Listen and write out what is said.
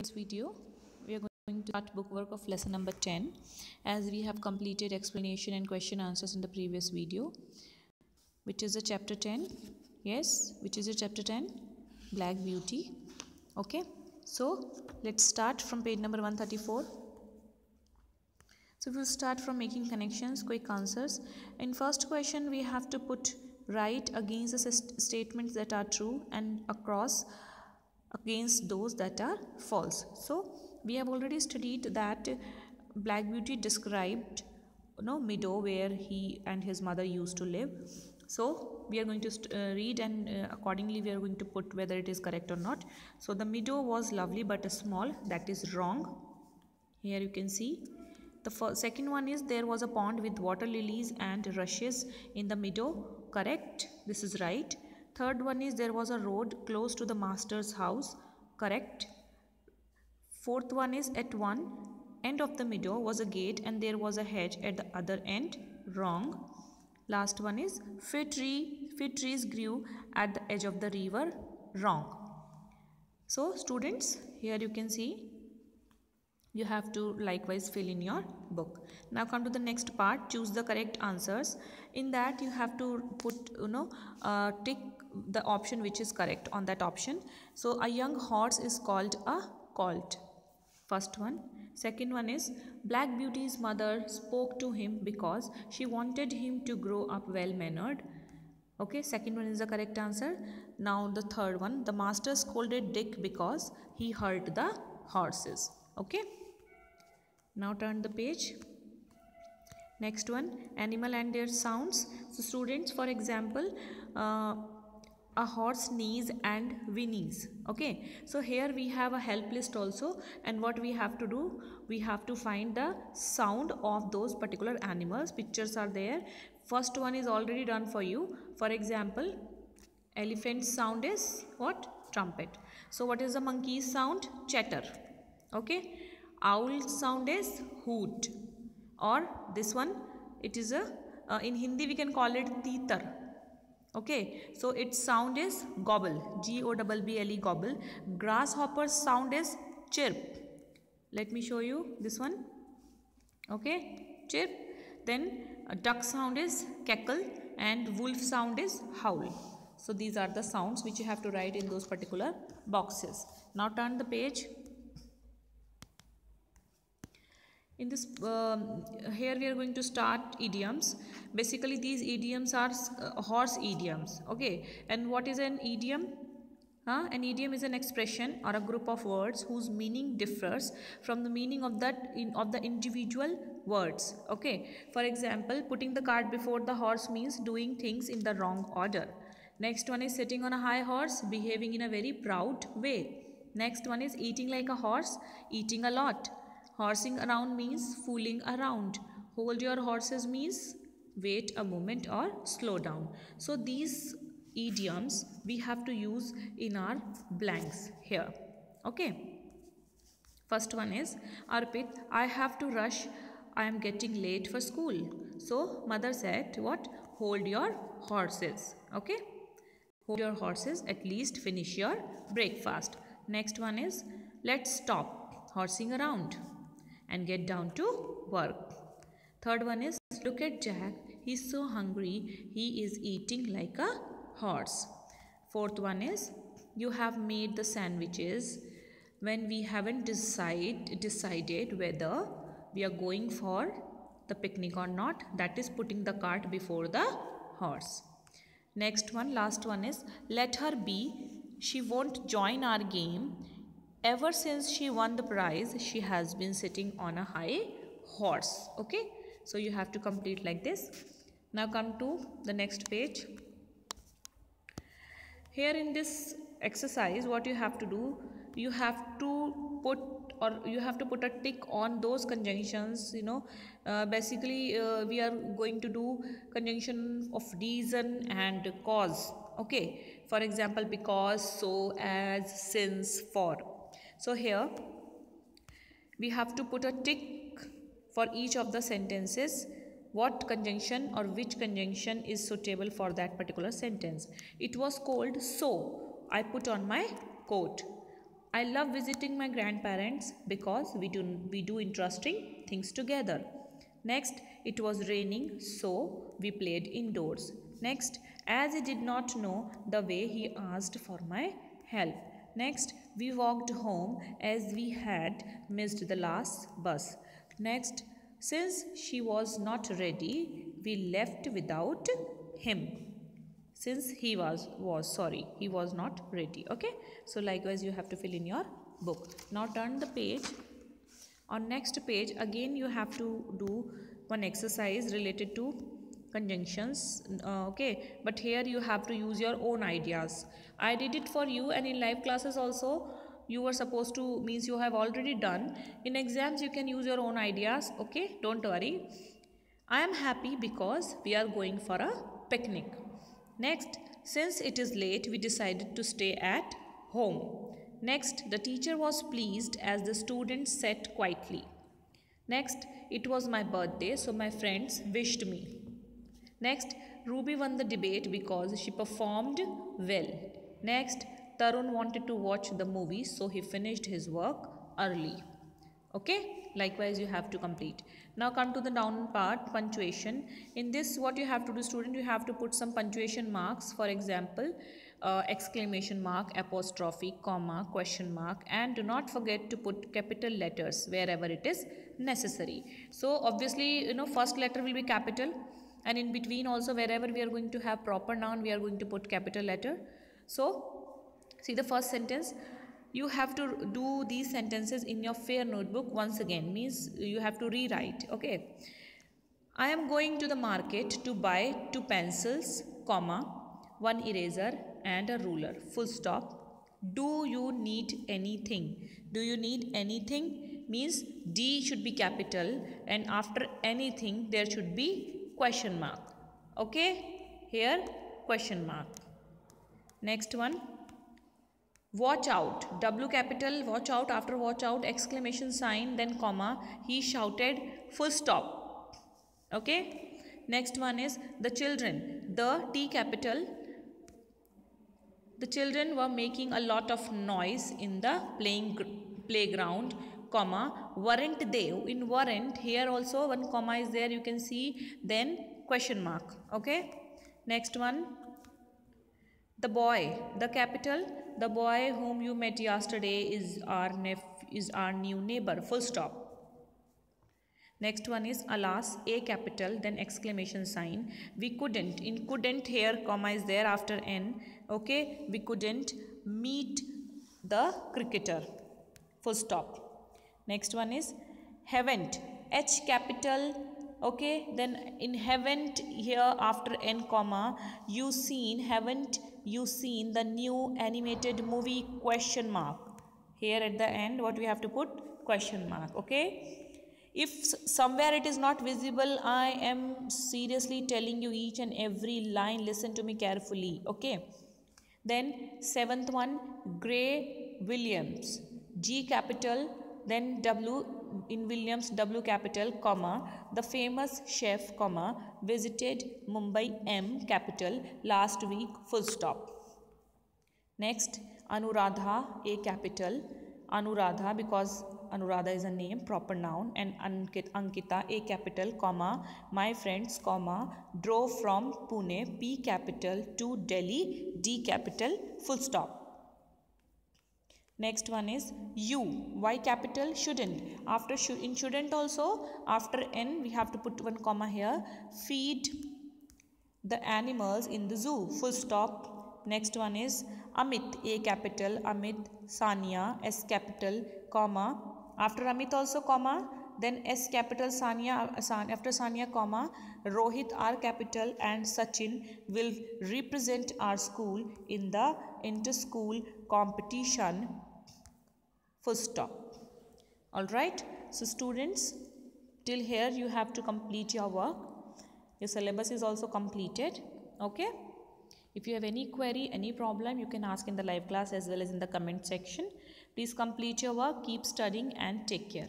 This video we are going to start book work of lesson number 10, as we have completed explanation and question answers in the previous video, which is a chapter 10. Yes, which is a chapter 10, Black Beauty. Okay, so let's start from page number 134. So we'll start from making connections, quick answers. In first question, we have to put right against the statements that are true and across against those that are false. So we have already studied that Black Beauty described meadow where he and his mother used to live. So we are going to read, and accordingly we are going to put whether it is correct or not. So the meadow was lovely but small. That is wrong. Here you can see. The second one is there was a pond with water lilies and rushes in the meadow. Correct. This is right. Third one is there was a road close to the master's house. Correct. Fourth one is at one end of the meadow was a gate and there was a hedge at the other end. Wrong. Last one is fig trees grew at the edge of the river. Wrong. So students, here you can see you have to likewise fill in your book. Now come to the next part, choose the correct answers. In that you have to put tick the option which is correct on that option. So a young horse is called a colt. First one. Second one is Black Beauty's mother spoke to him because she wanted him to grow up well mannered. Okay, second one is the correct answer. Now the third one, the master scolded Dick because he hurt the horses. Okay, now turn the page. Next one, animal and their sounds. So students, for example, a horse neigh and whinnies. Okay, so here we have a help list also, and what we have to do, we have to find the sound of those particular animals. Pictures are there. First one is already done for you. For example, elephant's sound is what? Trumpet. So what is the monkey's sound? Chatter. Okay, owl's sound is hoot. Or this one, it is a in Hindi we can call it teetar. Okay, so its sound is gobble, G-O-B-B-L-E, gobble. Grasshopper's sound is chirp. Let me show you this one. Okay, chirp. Then duck sound is cackle and wolf sound is howl. So these are the sounds which you have to write in those particular boxes. Now turn the page. In this here we are going to start idioms. Basically these idioms are horse idioms. Okay, and what is an idiom? An idiom is an expression or a group of words whose meaning differs from the meaning of the individual words. Okay, for example, putting the cart before the horse means doing things in the wrong order. Next one is sitting on a high horse, behaving in a very proud way. Next one is eating like a horse, eating a lot. Horsing around means fooling around. Hold your horses means wait a moment or slow down. So these idioms we have to use in our blanks here. Okay. First one is Arpit, I have to rush. I am getting late for school. So mother said what? Hold your horses. Okay. Hold your horses, at least finish your breakfast. Next one is let's stop horsing around and get down to work. Third one is look at Jack, he's so hungry, he is eating like a horse. Fourth one is you have made the sandwiches when we haven't decided whether we are going for the picnic or not. That is putting the cart before the horse. Next one, last one is let her be, she won't join our game. Ever since she won the prize, she has been sitting on a high horse. Okay, so you have to complete like this. Now come to the next page. Here in this exercise, what you have to do, you have to put a tick on those conjunctions. Basically we are going to do conjunction of reason and cause. Okay, for example, because, so, as, since, for. So here we have to put a tick for each of the sentences. What conjunction or which conjunction is suitable for that particular sentence. It was cold, so I put on my coat. I love visiting my grandparents because we do interesting things together. Next, it was raining, so we played indoors. Next, as he did not know the way, he asked for my help. Next, we walked home as we had missed the last bus. Next, since she was not ready, we left without him. Since he was not ready. Okay, so likewise you have to fill in your book. Now turn the page. On next page again you have to do one exercise related to conjunctions. Okay, but here you have to use your own ideas. I did it for you, and in live classes also you were supposed to, means you have already done. In exams you can use your own ideas. Okay, don't worry. I am happy because we are going for a picnic. Next, since it is late, we decided to stay at home. Next, the teacher was pleased as the students sat quietly. Next, it was my birthday, so my friends wished me. Next, Ruby won the debate because she performed well. Next, Tarun wanted to watch the movie, so he finished his work early. Okay, likewise you have to complete. Now come to the down part, punctuation. In this, what you have to do, student, you have to put some punctuation marks. For example, exclamation mark, apostrophe, comma, question mark, and do not forget to put capital letters wherever it is necessary. So obviously, first letter will be capital, and in between also wherever we are going to have proper noun, we are going to put capital letter. So see the first sentence. You have to do these sentences in your fair notebook once again, means you have to rewrite. Okay, I am going to the market to buy 2 pencils, comma, 1 eraser and a ruler, full stop. Do you need anything? Do you need anything means D should be capital, and after anything there should be question mark. Okay, here question mark. Next one, watch out, W capital, watch out, after watch out exclamation sign, then comma, he shouted, full stop. Okay, next one is the children, the T capital, the children were making a lot of noise in the playground, comma, weren't they? In weren't, here also one comma is there, you can see, then question mark. Okay, next one, the boy, the capital, the boy whom you met yesterday is our new neighbor, full stop. Next one is alas, A capital, then exclamation sign. We couldn't, in couldn't here comma is there after N. Okay, we couldn't meet the cricketer, full stop. Next one is haven't, H capital. Okay, then in haven't here after N comma, you seen, haven't you seen the new animated movie, question mark. Here at the end what we have to put, question mark. Okay, if somewhere it is not visible, I am seriously telling you each and every line, listen to me carefully. Okay, then 7th one, Gray Williams, G capital, then W in Williams, W capital, comma, the famous chef, comma, visited Mumbai, M capital, last week, full stop. Next, Anuradha, A capital, Anuradha because Anuradha is a name, proper noun, and Ankita, A capital, comma, my friends, comma, drove from Pune, P capital, to Delhi, D capital, full stop. Next one is you, Y capital, shouldn't. After in shouldn't also, after N we have to put one comma here, feed the animals in the zoo, full stop. Next one is Amit, A capital, Amit, Sania, S capital, comma, after Amit also comma, then S capital, Sania, after Sania comma, Rohit, R capital, and Sachin will represent our school in the inter-school competition, full stop. Alright, so students, till here you have to complete your work. Your syllabus is also completed. Okay, if you have any query, any problem, you can ask in the live class as well as in the comment section. Please complete your work, keep studying, and take care.